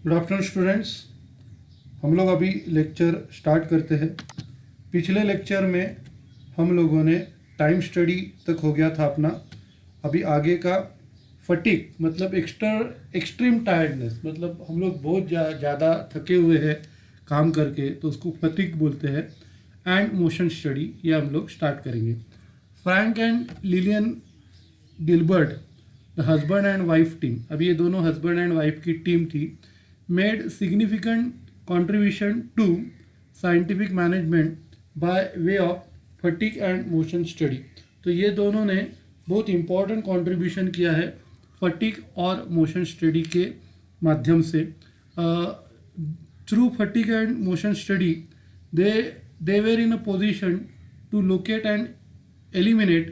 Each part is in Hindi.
Good afternoon students. हम लोग अभी लेक्चर स्टार्ट करते हैं। पिछले लेक्चर में हम लोगों ने टाइम स्टडी तक हो गया था अपना। अभी आगे का फटीग मतलब एक्सट्रीम टायर्डनेस, मतलब हम लोग बहुत ज़्यादा थके हुए हैं काम करके, तो उसको फटीग बोलते हैं। एंड मोशन स्टडी ये हम लोग स्टार्ट करेंगे। Frank and Lillian Gilbert, the husband and wife team, अब ये दोनों हस्बैंड एंड वाइफ की टीम थी, made significant contribution to scientific management by way of fatigue and motion study। तो ये दोनों ने बहुत इम्पोर्टेंट कंट्रीब्यूशन किया है फटीग और मोशन स्टडी के माध्यम से। Through fatigue and motion study they were in a position to locate and eliminate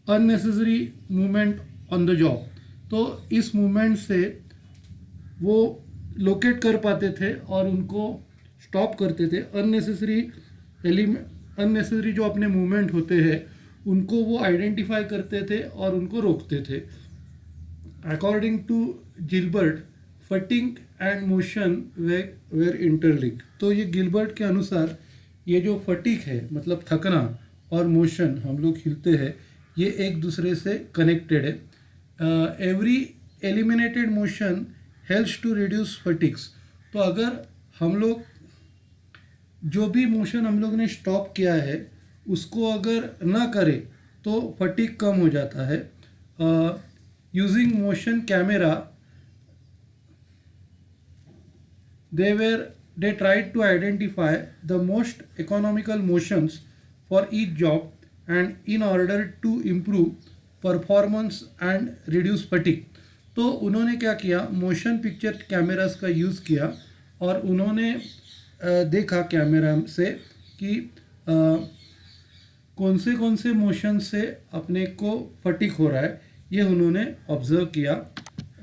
unnecessary movement on the job. तो इस मूवमेंट से वो लोकेट कर पाते थे और उनको स्टॉप करते थे। अननेसेसरी जो अपने मूवमेंट होते हैं उनको वो आइडेंटिफाई करते थे और उनको रोकते थे। According to Gilbert, fatigue and motion were interlinked. तो ये गिलबर्ट के अनुसार ये जो फटीग है मतलब थकना और मोशन हम लोग हिलते हैं, ये एक दूसरे से कनेक्टेड है। Every eliminated motion helps to reduce fatigues. तो अगर हम लोग जो भी मोशन हम लोग ने स्टॉप किया है उसको अगर ना करें तो फटीग कम हो जाता है। Using motion camera they tried to identify the most economical motions for each job and in order to improve performance and reduce fatigue। तो उन्होंने क्या किया, मोशन पिक्चर कैमरास का यूज़ किया और उन्होंने देखा कैमरा से कि कौन से मोशन से अपने को फटीग हो रहा है, ये उन्होंने ऑब्जर्व किया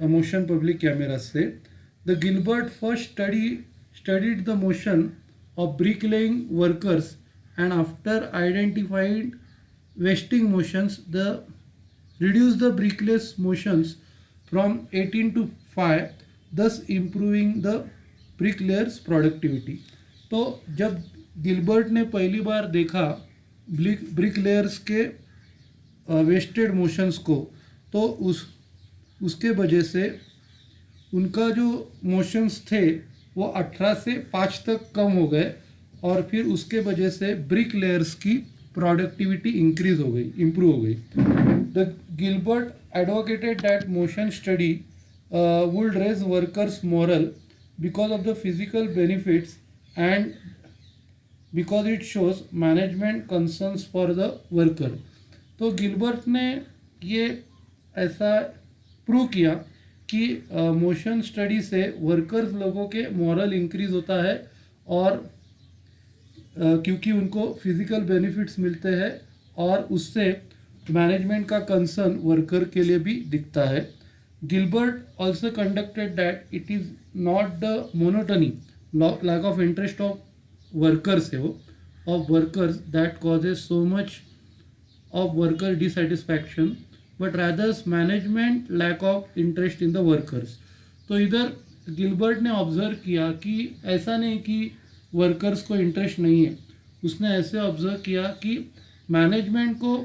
मोशन पब्लिक कैमरा से। The Gilbert first studied the motion of bricklaying workers and after identified wasting motions, reduced the bricklayers motions from 18 to 5, thus improving the bricklayers productivity। तो जब गिलबर्ट ने पहली बार देखा ब्रिकलेयर्स के वेस्टेड मोशंस को, तो उसके वजह से उनका जो मोशंस थे वो 18 से 5 तक कम हो गए और फिर उसके वजह से ब्रिकलेयर्स की प्रोडक्टिविटी इम्प्रूव हो गई। The Gilbert advocated that motion study would raise workers' morale because of the physical benefits and because it shows management concerns for the worker। तो गिलबर्ट ने ये ऐसा प्रूव किया कि मोशन स्टडी से वर्कर्स लोगों के मॉरल इंक्रीज होता है और क्योंकि उनको फिजिकल बेनिफिट्स मिलते हैं और उससे मैनेजमेंट का कंसर्न वर्कर के लिए भी दिखता है। Gilbert also conducted that it is not the monotony, lack of interest of workers है वो, of workers that causes so much of worker dissatisfaction but rather's management lack of interest in the workers. तो इधर गिलबर्ट ने ऑब्जर्व किया कि ऐसा नहीं कि वर्कर्स को इंटरेस्ट नहीं है, उसने ऐसे ऑब्जर्व किया कि मैनेजमेंट को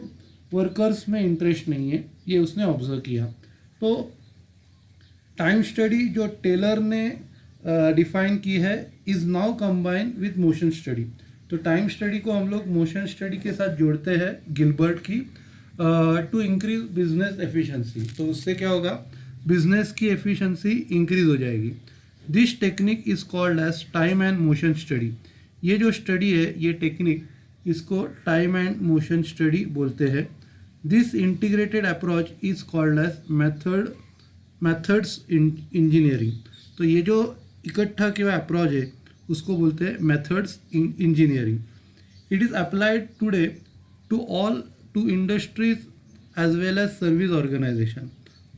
वर्कर्स में इंटरेस्ट नहीं है, ये उसने ऑब्जर्व किया। तो टाइम स्टडी जो टेलर ने डिफाइन की है is now combine with motion study. तो टाइम स्टडी को हम लोग मोशन स्टडी के साथ जोड़ते हैं गिलबर्ट की, टू इंक्रीज बिजनेस एफिशिएंसी। तो उससे क्या होगा, बिजनेस की एफिशिएंसी इंक्रीज हो जाएगी। This technique is called as time and motion study. ये जो स्टडी है, ये टेक्निक, इसको टाइम एंड मोशन स्टडी बोलते हैं। This integrated approach is called as methods engineering. तो ये जो इकट्ठा किया अप्रोच है उसको बोलते हैं methods engineering. It is applied today to industries as well as service organisation.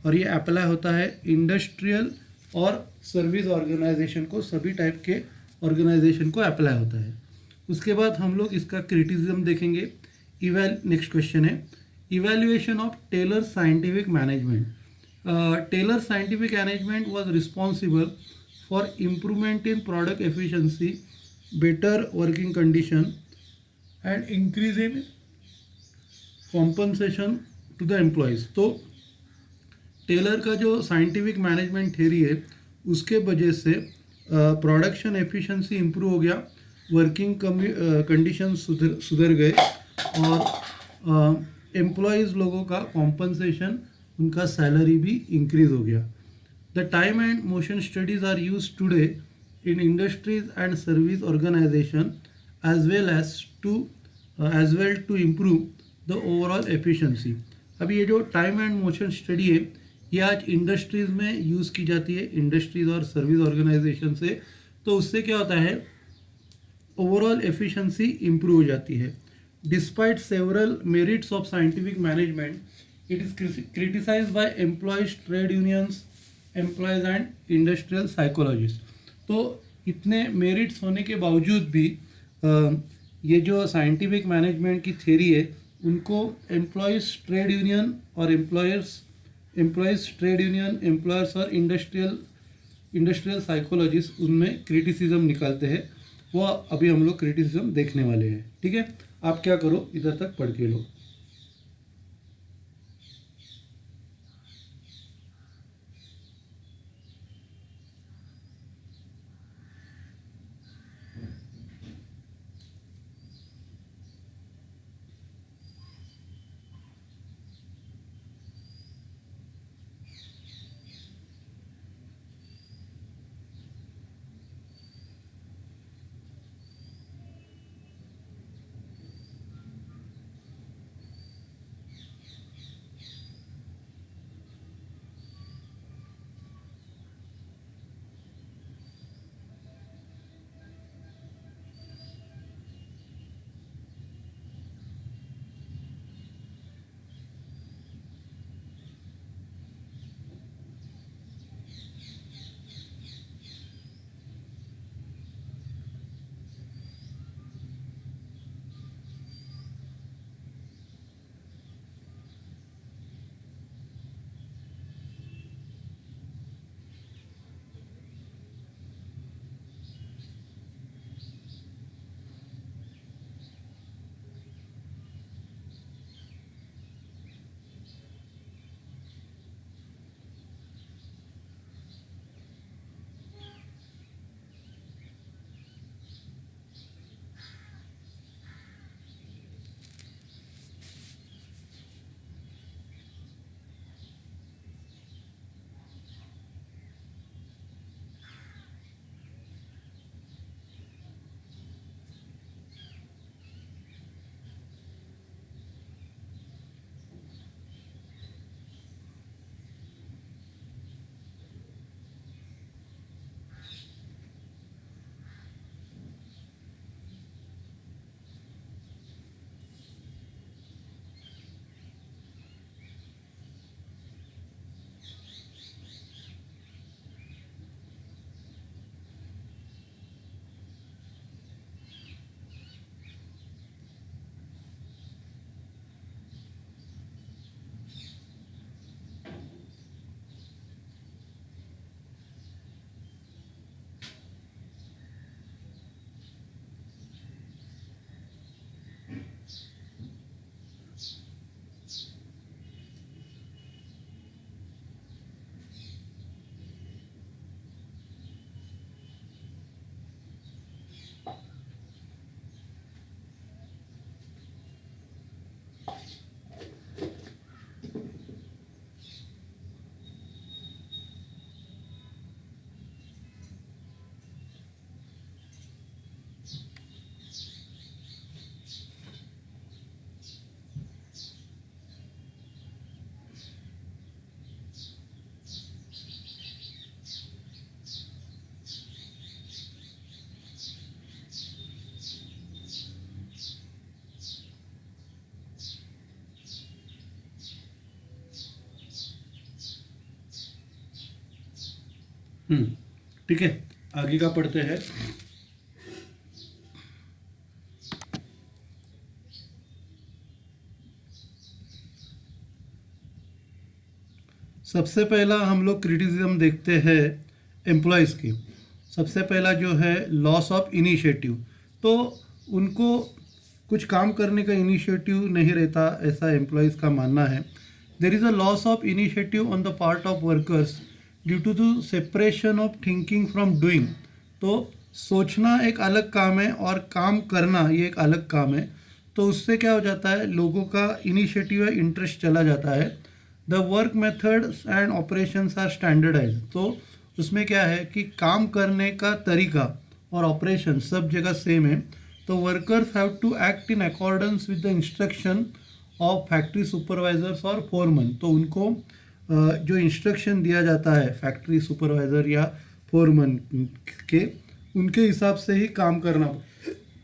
और ये अप्लाई होता है इंडस्ट्रियल और सर्विस ऑर्गेनाइजेशन को, सभी टाइप के ऑर्गेनाइजेशन को अप्लाई होता है। उसके बाद हम लोग इसका क्रिटिसिज्म देखेंगे। नेक्स्ट क्वेश्चन है evaluation of Taylor scientific management. Taylor's scientific management was responsible for improvement in product efficiency, better working condition and increase in compensation to the employees. तो टेलर का जो साइंटिफिक मैनेजमेंट थ्योरी है उसके वजह से प्रोडक्शन एफिशिएंसी इम्प्रूव हो गया, वर्किंग कंडीशन सुधर गए और एम्प्लॉयज़ लोगों का कॉम्पनसेशन, उनका सैलरी भी इंक्रीज हो गया। The time and motion studies are use today in industries and service organisation as well to improve the overall efficiency. अब ये जो टाइम एंड मोशन स्टडी है ये आज इंडस्ट्रीज़ में यूज़ की जाती है, इंडस्ट्रीज़ और सर्विस ऑर्गेनाइजेशन से। तो उससे क्या होता है, ओवरऑल एफिशिएंसी इम्प्रूव हो जाती है। Despite several merits of scientific management, it is criticised by employees, trade unions, employees and industrial psychologist. तो इतने मेरिट्स होने के बावजूद भी ये जो साइंटिफिक मैनेजमेंट की थ्योरी है उनको एम्प्लॉयज़ ट्रेड यूनियन और एम्प्लॉयर्स और इंडस्ट्रियल साइकोलॉजिस्ट उनमें क्रिटिसिज्म निकालते हैं। वो अभी हम लोग क्रिटिसिज्म देखने वाले हैं। ठीक है, आप क्या करो, इधर तक पढ़ के लो। ठीक है, आगे का पढ़ते हैं। सबसे पहला हम लोग क्रिटिसिज्म देखते हैं एम्प्लॉयज़ की। सबसे पहला जो है लॉस ऑफ इनिशिएटिव, तो उनको कुछ काम करने का इनिशिएटिव नहीं रहता, ऐसा एम्प्लॉयज़ का मानना है। There is a loss of initiative on the part of workers due to the separation of thinking from doing. तो सोचना एक अलग काम है और काम करना ये एक अलग काम है। तो उससे क्या हो जाता है, लोगों का इनिशिएटिव या इंटरेस्ट चला जाता है। The work methods and operations are standardise, तो उसमें क्या है कि काम करने का तरीका और ऑपरेशन सब जगह सेम है। तो workers have to act in accordance with the instruction of factory supervisors और फोरमैन। तो उनको जो इंस्ट्रक्शन दिया जाता है फैक्ट्री सुपरवाइज़र या फोरमैन के, उनके हिसाब से ही काम करना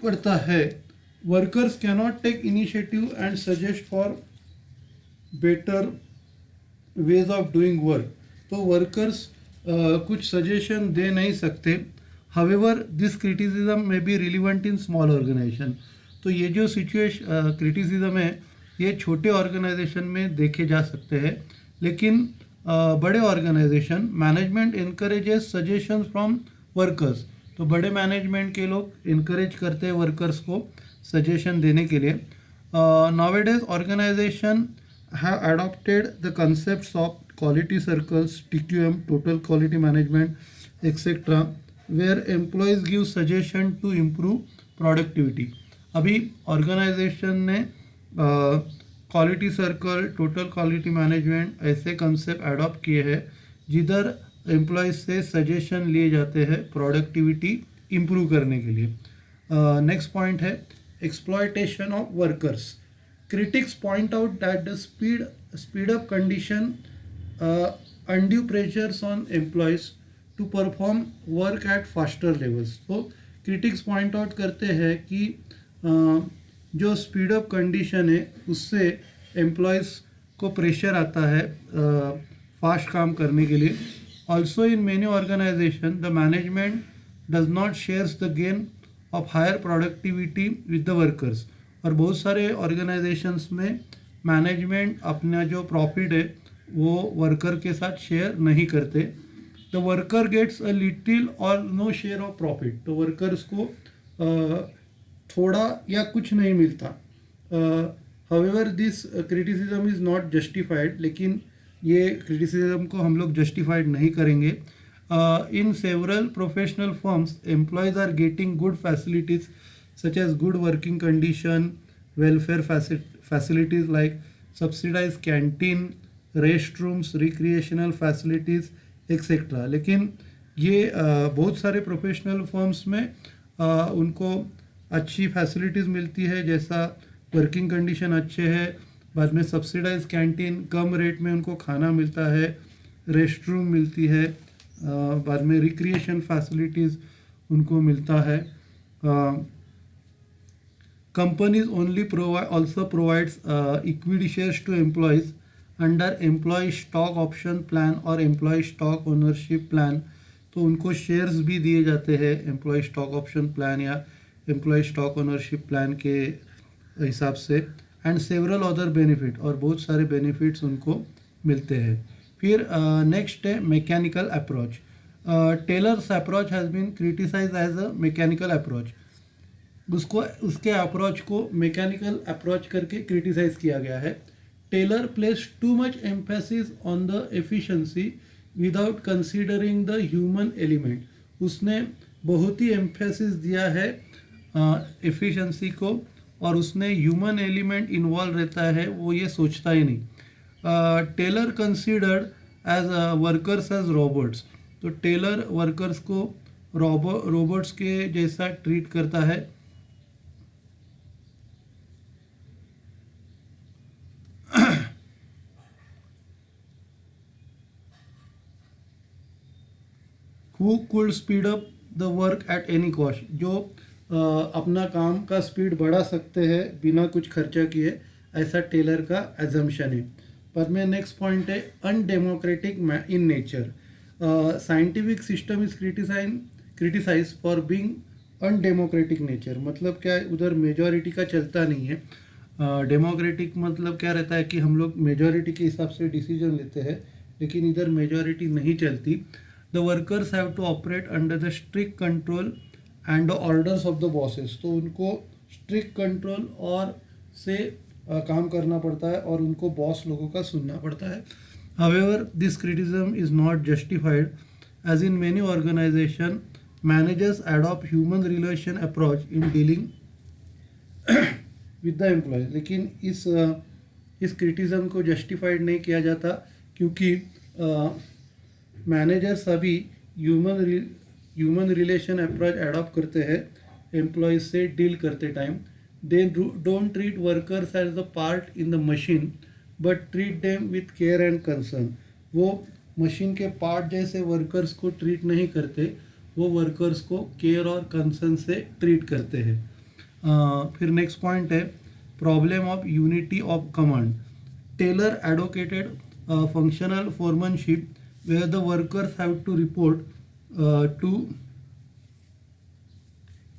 पड़ता है। Workers can not take initiative and suggest for better ways of doing work. तो वर्कर्स कुछ सजेशन दे नहीं सकते। However this criticism may be relevant in small organisation. तो ये जो क्रिटिसिज्म है ये छोटे ऑर्गेनाइजेशन में देखे जा सकते हैं, लेकिन बड़े organisation management encourages suggestions from workers. तो बड़े मैनेजमेंट के लोग इनकरेज करते हैं वर्कर्स को सजेशन देने के लिए। Nowadays organisation have adopted the concepts of quality circles, TQM, total quality management, etc., where employees give suggestion to improve productivity. अभी ऑर्गेनाइजेशन ने quality circle, total quality management ऐसे कंसेप्ट अडॉप्ट किए हैं जिधर एम्प्लॉयज़ से सजेशन लिए जाते हैं प्रोडक्टिविटी इम्प्रूव करने के लिए। नेक्स्ट पॉइंट है exploitation of workers. Critics point out that the speed up condition undue pressures on employees to perform work at faster levels. तो critics point out करते हैं कि जो speed up condition है उससे employees को pressure आता है fast काम करने के लिए। Also in many organization the management does not shares the gain of higher productivity with the workers। और बहुत सारे ऑर्गेनाइजेशंस में मैनेजमेंट अपना जो प्रॉफिट है वो वर्कर के साथ शेयर नहीं करते। The worker gets a little or no share of profit. तो वर्कर्स को थोड़ा या कुछ नहीं मिलता। However this criticism is not justified, लेकिन ये क्रिटिसिज्म को हम लोग जस्टिफाइड नहीं करेंगे। In several professional firms employees are getting good facilities such as good working condition, welfare facilities like subsidized canteen, restrooms, recreational facilities, etc. लेकिन ये बहुत सारे प्रोफेशनल फर्म्स में उनको अच्छी फैसिलिटीज़ मिलती है, जैसा वर्किंग कंडीशन अच्छे है, बाद में सब्सिडाइज कैंटीन कम रेट में उनको खाना मिलता है, रेस्ट रूम मिलती है, बाद में रिक्रिएशन फैसिलिटीज़ उनको मिलता है। Companies also provides equity shares to employees under employee stock option plan और employee stock ownership plan। तो उनको शेयर्स भी दिए जाते हैं एम्प्लॉय स्टॉक ऑप्शन प्लान या एम्प्लॉय स्टॉक ओनरशिप प्लान के हिसाब से। एंड सेवरल अदर बेनिफिट, और बहुत सारे बेनिफिट्स उनको मिलते हैं। फिर नेक्स्ट है mechanical approach. Taylor's approach has been criticised as a mechanical approach. उसके अप्रोच को मैकेनिकल अप्रोच करके क्रिटिसाइज किया गया है। Taylor place too much emphasis on the efficiency without considering the human element. उसने बहुत ही एम्फेसिस दिया है एफिशिएंसी को, और उसने ह्यूमन एलिमेंट इन्वॉल्व रहता है वो ये सोचता ही नहीं। Taylor considered as workers as robots. तो टेलर वर्कर्स को रोबोट्स के जैसा ट्रीट करता है। Who could speed up the work at any cost। जो अपना काम का स्पीड बढ़ा सकते हैं बिना कुछ खर्चा किए, ऐसा टेलर का एजम्पशन है। पर में नेक्स्ट पॉइंट है undemocratic in nature. Scientific system is criticise for being undemocratic nature. मतलब क्या है, उधर मेजॉरिटी का चलता नहीं है। डेमोक्रेटिक मतलब क्या रहता है कि हम लोग मेजॉरिटी के हिसाब से डिसीजन लेते हैं, लेकिन इधर मेजॉरिटी नहीं चलती। The workers have to operate under the strict control and the orders of the bosses. तो उनको स्ट्रिक्ट कंट्रोल और से काम करना पड़ता है और उनको बॉस लोगों का सुनना पड़ता है। However this criticism is not justified, as in many organisation managers adopt human relation approach in dealing with the employees. लेकिन इस क्रिटिसिज्म को जस्टिफाइड नहीं किया जाता, क्योंकि मैनेजर्स अभी ह्यूमन रिलेशन अप्रोच अडॉप्ट करते हैं एम्प्लॉयज से डील करते time. They don't treat workers as the part in the machine but treat them with care and concern. वो मशीन के पार्ट जैसे वर्कर्स को ट्रीट नहीं करते, वो वर्कर्स को केयर और कंसर्न से ट्रीट करते हैं। फिर नेक्स्ट पॉइंट है problem of unity of command. Taylor advocated functional foremanship where the workers have to report to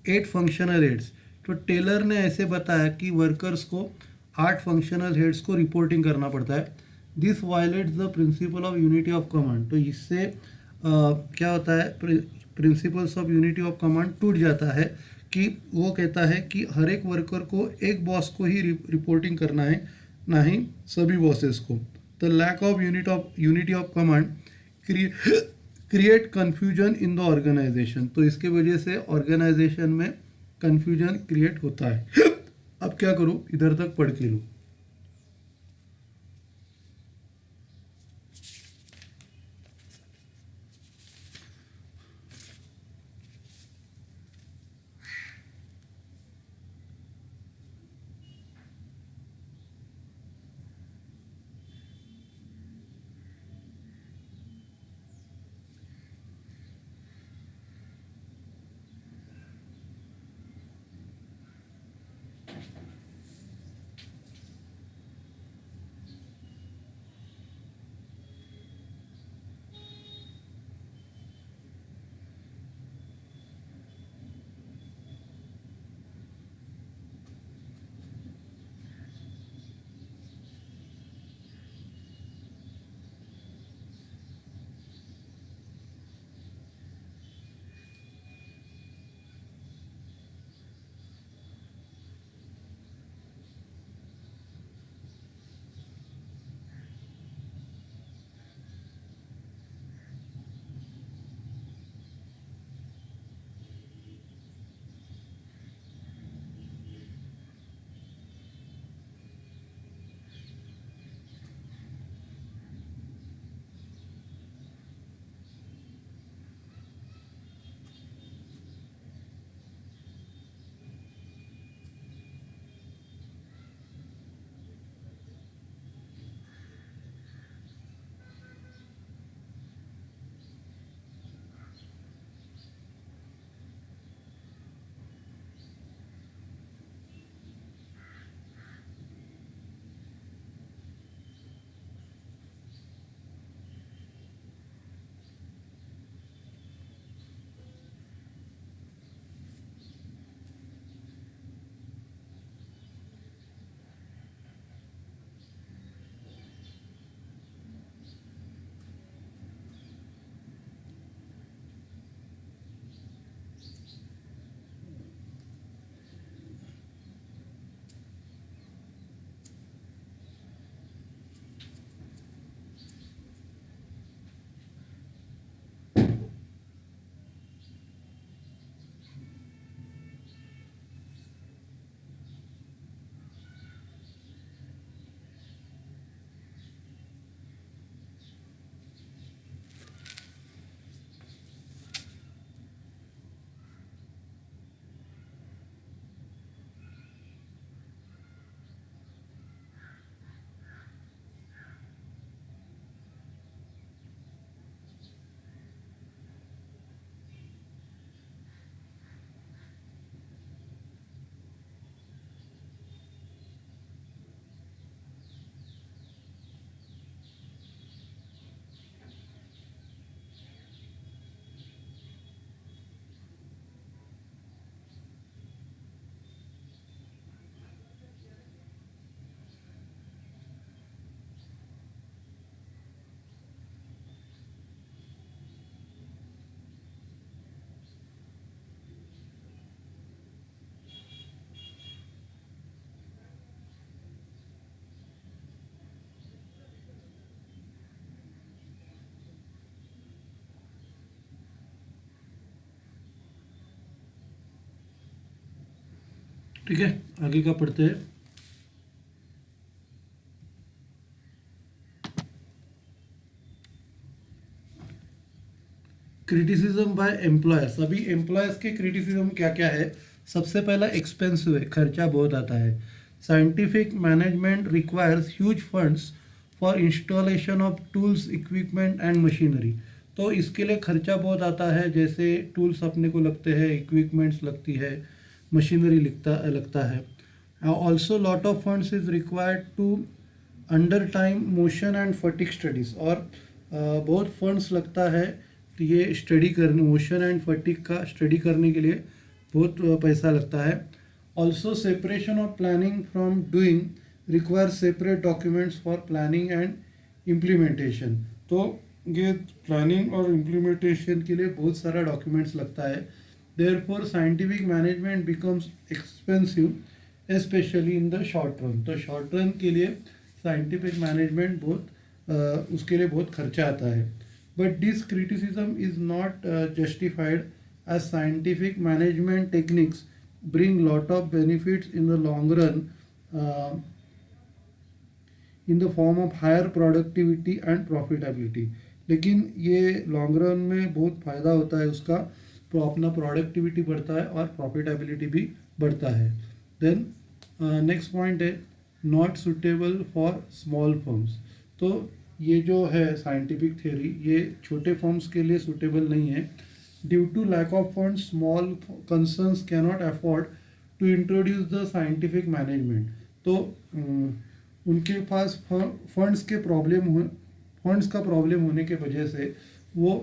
8 functional heads. तो टेलर ने ऐसे बताया कि वर्कर्स को 8 फंक्शनल हेड्स को रिपोर्टिंग करना पड़ता है। This violets the principle of unity of command. तो इससे क्या होता है, principles of unity of command टूट जाता है कि वो कहता है कि हर एक वर्कर को एक बॉस को ही रिपोर्टिंग करना है, ना ही सभी बॉसेस को। The lack of unity of command create confusion in the organisation. तो इसके वजह से ऑर्गेनाइजेशन में कन्फ्यूजन क्रिएट होता है। अब क्या करूँ, इधर तक पढ़ के लूँ। ठीक है, आगे का पढ़ते हैं। Criticism by employers. अभी एम्प्लॉयर्स के क्रिटिसिज्म क्या क्या है? सबसे पहला एक्सपेंसिव है, खर्चा बहुत आता है। Scientific management requires huge funds for installation of tools, equipment and machinery. तो इसके लिए खर्चा बहुत आता है, जैसे टूल्स अपने को लगते हैं, इक्विपमेंट्स लगती है, मशीनरी लगता है। Also lot of funds is required to under time motion and fatigue studies. और बहुत फंड्स लगता है तो ये स्टडी करने, मोशन एंड फटीग का स्टडी करने के लिए बहुत पैसा लगता है। Also separation of planning from doing require separate documents for planning and implementation. तो ये प्लानिंग और इम्प्लीमेंटेशन के लिए बहुत सारा डॉक्यूमेंट्स लगता है। Therefore scientific management becomes expensive specially in the short run. तो शॉर्ट रन के लिए साइंटिफिक मैनेजमेंट बहुत उसके लिए बहुत खर्चा आता है। But this criticism is not justified as scientific management techniques bring lot of benefits in the long run uh, in the form of higher productivity and profitability। लेकिन ये लॉन्ग रन में बहुत फ़ायदा होता है उसका, तो अपना प्रोडक्टिविटी बढ़ता है और प्रॉफिटेबिलिटी भी बढ़ता है। देन नेक्स्ट पॉइंट है not suitable for small firms. तो ये जो है साइंटिफिक थ्योरी, ये छोटे फर्म्स के लिए सुटेबल नहीं है। Due to lack of funds, small concerns cannot afford to introduce the scientific management। तो उनके पास फंड्स का प्रॉब्लम होने के वजह से वो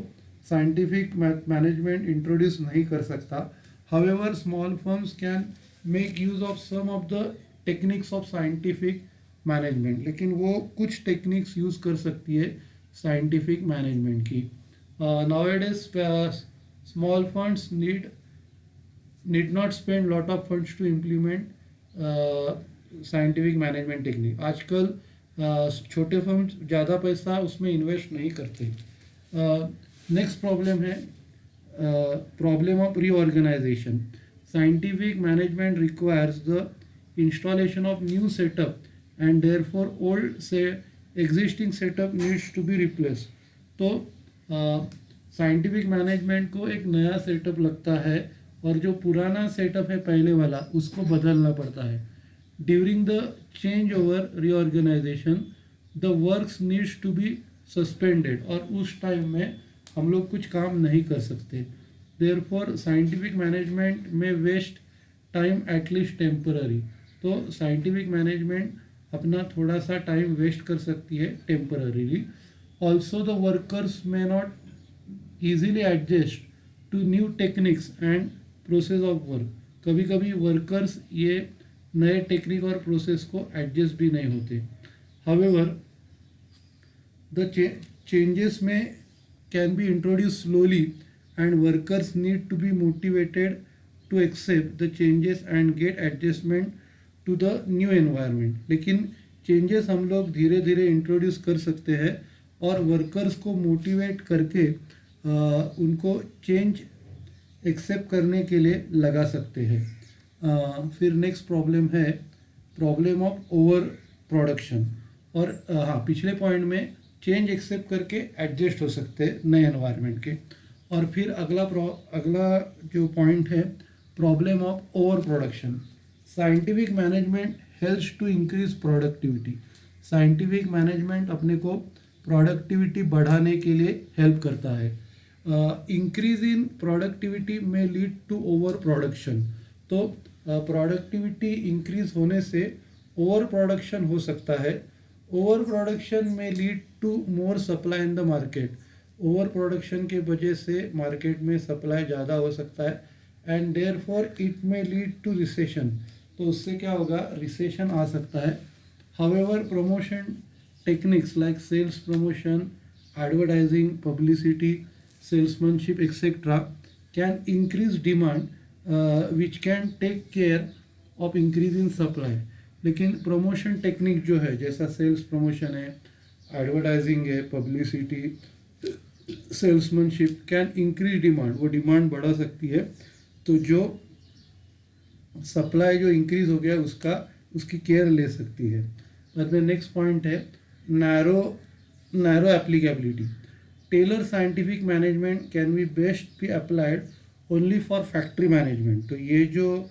साइंटिफिक मैनेजमेंट इंट्रोड्यूस नहीं कर सकता। However small firms can make use of some of the techniques of scientific management. लेकिन वो कुछ टेक्निक्स यूज़ कर सकती है साइंटिफिक मैनेजमेंट की। Nowadays small funds need not spend lot of funds to implement scientific management technique। आजकल छोटे फर्म्स ज़्यादा पैसा उसमें इन्वेस्ट नहीं करते। नेक्स्ट प्रॉब्लम है problem of reorganisation. Scientific management requires the installation of new setup and therefore old से existing setup needs to be replace. तो साइंटिफिक मैनेजमेंट को एक नया सेटअप लगता है और जो पुराना सेटअप है पहले वाला उसको बदलना पड़ता है। During the change over reorganisation the works needs to be suspended. और उस टाइम में हम लोग कुछ काम नहीं कर सकते। देयरफॉर साइंटिफिक मैनेजमेंट में वेस्ट टाइम एटलीस्ट टेम्पररी। तो साइंटिफिक मैनेजमेंट अपना थोड़ा सा टाइम वेस्ट कर सकती है टेम्पररीली। ऑल्सो द वर्कर्स में not easily adjust to new techniques and process of work। कभी कभी वर्कर्स ये नए टेक्निक और प्रोसेस को एडजस्ट भी नहीं होते। However the changes may can be introduce slowly and workers need to be motivated to accept the changes and get adjustment to the new environment. लेकिन चेंजेस हम लोग धीरे धीरे इंट्रोड्यूस कर सकते हैं और वर्कर्स को मोटिवेट करके उनको चेंज एक्सेप्ट करने के लिए लगा सकते हैं। फिर नेक्स्ट प्रॉब्लम है प्रॉब्लम ऑफ ओवर प्रोडक्शन। और हाँ, पिछले पॉइंट में चेंज एक्सेप्ट करके एडजस्ट हो सकते हैं नए एनवायरनमेंट के। और फिर अगला जो पॉइंट है problem of over production. Scientific management helps to increase productivity. Scientific management अपने को प्रोडक्टिविटी बढ़ाने के लिए हेल्प करता है। Increase in productivity may lead to over production. तो प्रोडक्टिविटी इंक्रीज होने से ओवर प्रोडक्शन हो सकता है। Over production may lead to more supply in the market. Over production के वजह से मार्केट में सप्लाई ज़्यादा हो सकता है and therefore it may lead to recession. तो उससे क्या होगा, रिसेशन आ सकता है। However promotion techniques like sales promotion, advertising, publicity, salesmanship etc. can increase demand which can take care of increase in supply। लेकिन प्रमोशन टेक्निक जो है, जैसा सेल्स प्रमोशन है, एडवर्टाइजिंग है, publicity, salesmanship, can increase demand. वो डिमांड बढ़ा सकती है। तो जो सप्लाई जो इंक्रीज हो गया उसका उसकी केयर ले सकती है। बाद में नेक्स्ट पॉइंट है narrow narrow applicability. Taylor scientific management can be best be applied only for factory management. तो ये जो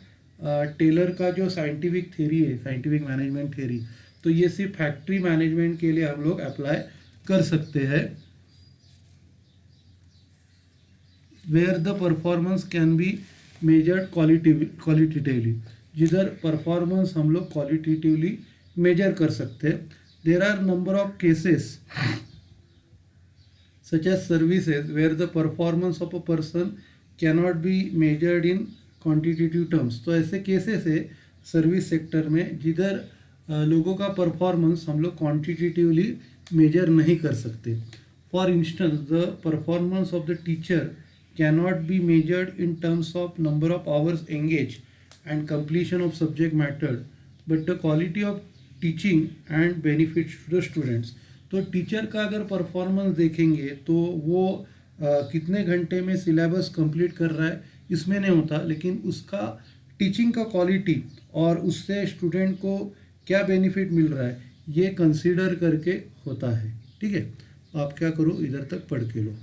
टेलर का जो साइंटिफिक थ्योरी है, साइंटिफिक मैनेजमेंट थ्योरी, तो ये सिर्फ फैक्ट्री मैनेजमेंट के लिए हम लोग अप्लाई कर सकते हैं। Where the performance can be measured qualitatively, जिधर परफॉर्मेंस हम लोग क्वालिटेटिवली मेजर कर सकते हैं। There are number of cases such as services where the performance of a person cannot be measured in quantitative terms। तो ऐसे केसेस है सर्विस सेक्टर में जिधर लोगों का परफॉर्मेंस हम लोग क्वांटिटेटिवली मेजर नहीं कर सकते। For instance the performance of the teacher cannot be measured in terms of number of hours engage and completion of subject matter, but the quality of teaching and benefits to the students. तो टीचर का अगर परफॉर्मेंस देखेंगे तो वो कितने घंटे में सिलेबस कंप्लीट कर रहा है इसमें नहीं होता, लेकिन उसका टीचिंग का क्वालिटी और उससे स्टूडेंट को क्या बेनिफिट मिल रहा है ये कंसीडर करके होता है। ठीक है, आप क्या करो, इधर तक पढ़ के लो।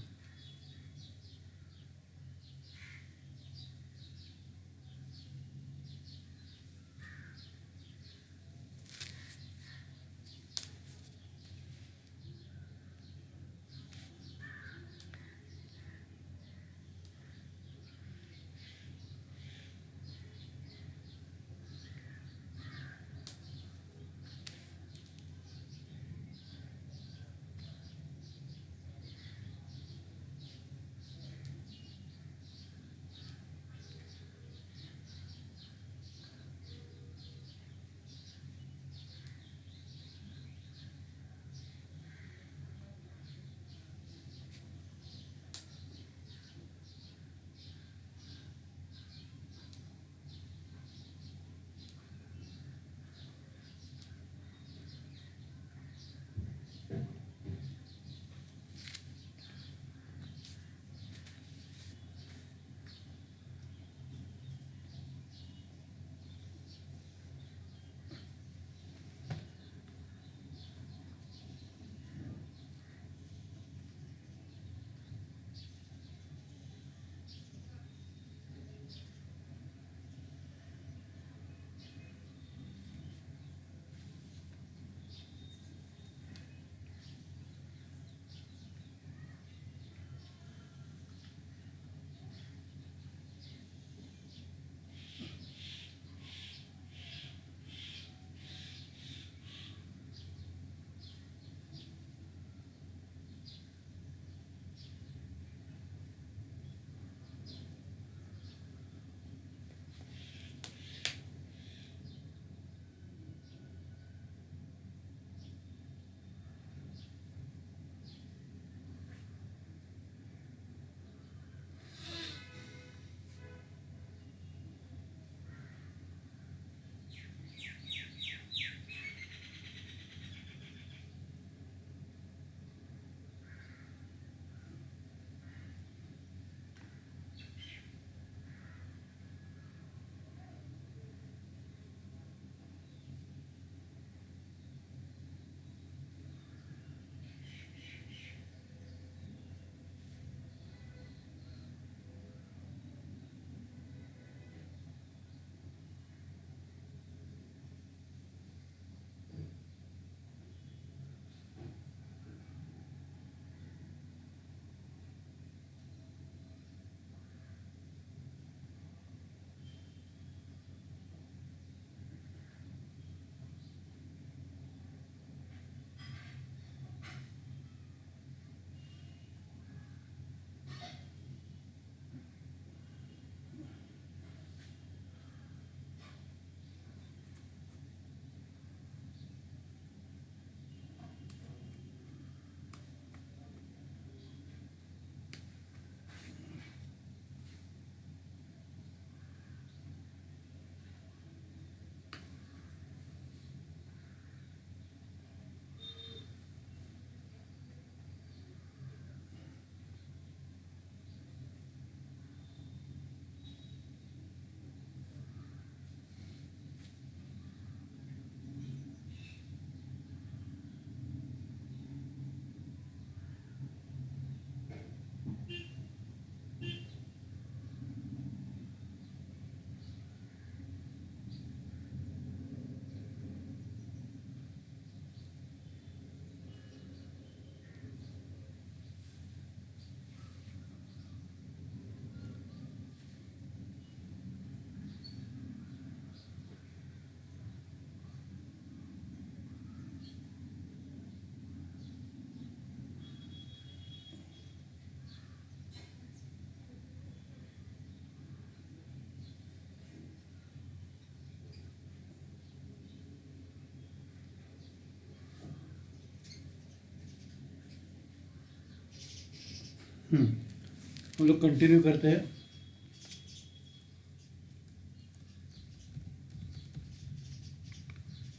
हम लोग कंटिन्यू करते हैं।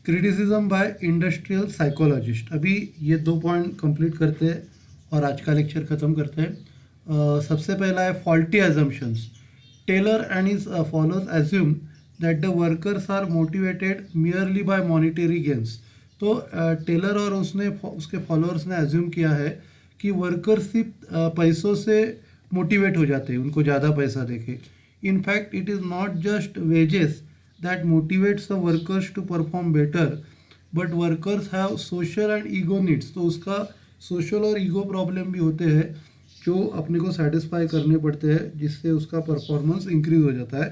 Criticism by industrial psychologist. अभी ये 2 पॉइंट कंप्लीट करते हैं और आज का लेक्चर ख़त्म करते हैं। सबसे पहला है faulty assumptions. Taylor and his followers assume that the workers are motivated merely by monetary gains. तो टेलर और उसके फॉलोअर्स ने एज्यूम किया है कि वर्कर्स सिर्फ पैसों से मोटिवेट हो जाते हैं, उनको ज़्यादा पैसा देके। In fact it is not just wages that motivates the workers to perform better, but workers have social and ego needs। तो उसका सोशल और ईगो प्रॉब्लम भी होते हैं जो अपने को सेटिस्फाई करने पड़ते हैं, जिससे उसका परफॉर्मेंस इंक्रीज हो जाता है।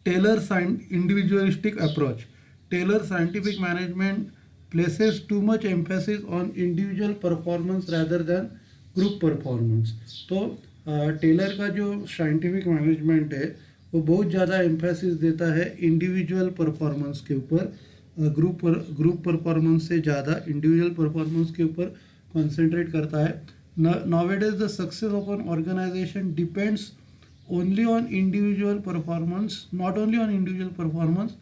Taylor individualistic approach. Taylor scientific management places too much emphasis on individual performance rather than group performance। तो टेलर का जो साइंटिफिक मैनेजमेंट है वो बहुत ज़्यादा एम्फेसिस देता है इंडिविजुअल परफॉर्मेंस के ऊपर, ग्रुप परफॉर्मेंस से ज़्यादा इंडिविजुअल परफॉर्मेंस के ऊपर कंसंट्रेट करता है। Nowadays the success of an organisation depends only on individual performance, not only on individual performance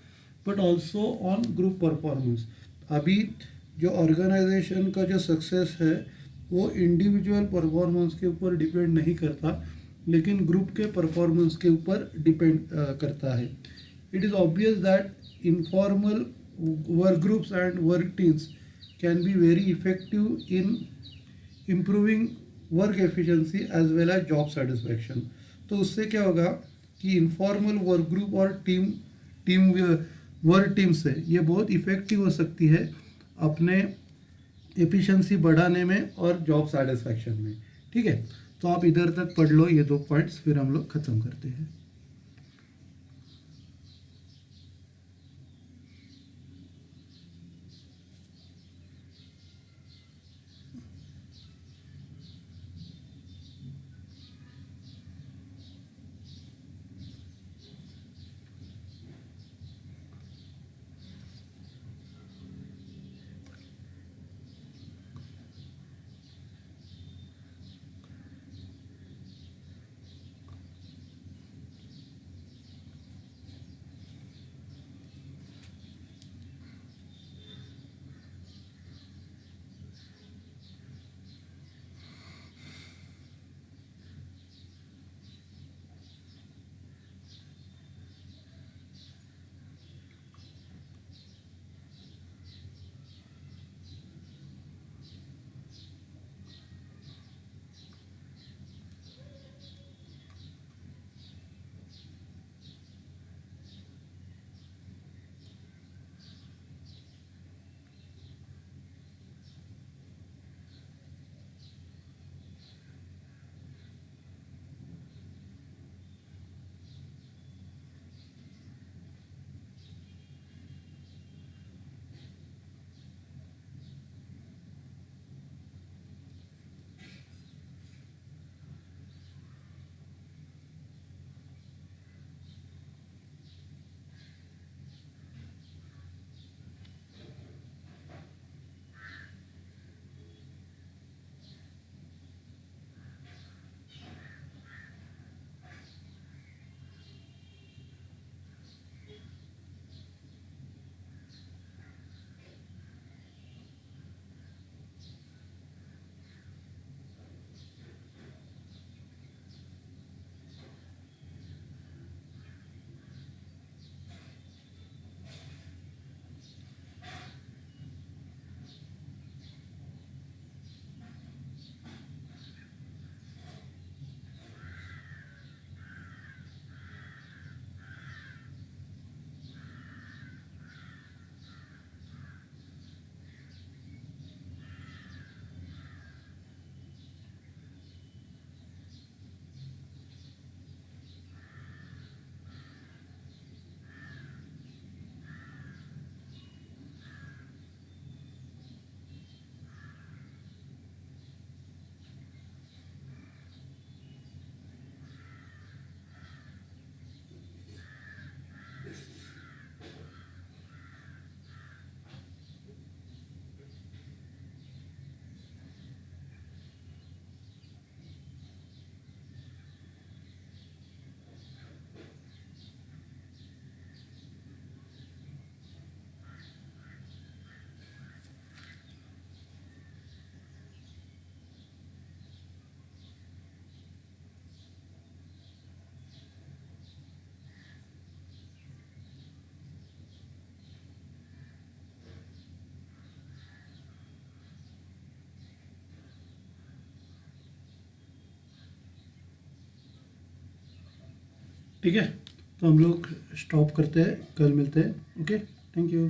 but also on group performance। अभी जो ऑर्गेनाइजेशन का जो सक्सेस है वो इंडिविजुअल परफॉर्मेंस के ऊपर डिपेंड नहीं करता, लेकिन ग्रुप के परफॉर्मेंस के ऊपर डिपेंड करता है। It is obvious that informal work groups and work teams can be very effective in improving work efficiency as well as job satisfaction. तो उससे क्या होगा कि इनफॉर्मल वर्क ग्रुप और वर्क टीम से ये बहुत इफ़ेक्टिव हो सकती है अपने एफिशिएंसी बढ़ाने में और जॉब सेटिस्फैक्शन में। ठीक है, तो आप इधर तक पढ़ लो ये 2 पॉइंट्स, फिर हम लोग ख़त्म करते हैं। ठीक है, तो हम लोग स्टॉप करते हैं, कल मिलते हैं। Okay, thank you.